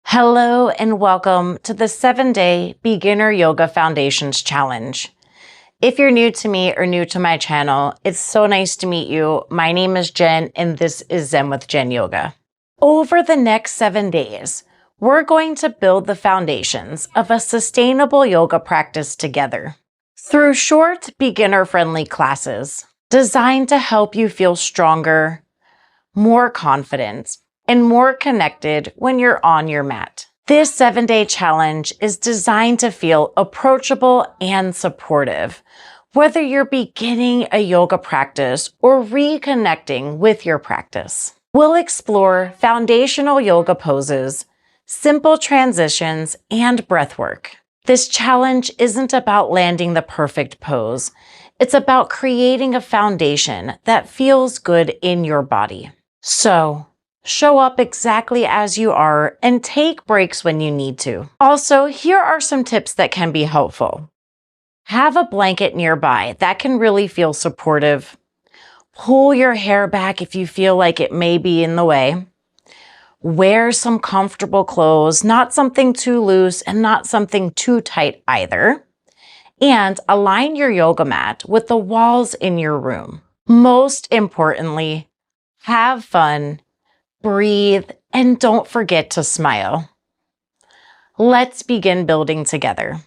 Hello and welcome to the 7-Day Beginner Yoga Foundations Challenge. If you're new to me or new to my channel, it's so nice to meet you. My name is Jen and this is Zen with Jen Yoga. Over the next 7 days, we're going to build the foundations of a sustainable yoga practice together through short, beginner-friendly classes designed to help you feel stronger, more confident, and more connected when you're on your mat. This 7-day challenge is designed to feel approachable and supportive, whether you're beginning a yoga practice or reconnecting with your practice. We'll explore foundational yoga poses, simple transitions, and breath work. This challenge isn't about landing the perfect pose. It's about creating a foundation that feels good in your body. So, show up exactly as you are and take breaks when you need to. Also, here are some tips that can be helpful. Have a blanket nearby that can really feel supportive. Pull your hair back if you feel like it may be in the way. Wear some comfortable clothes, not something too loose and not something too tight either. And align your yoga mat with the walls in your room. Most importantly, have fun. Breathe, and don't forget to smile. Let's begin building together.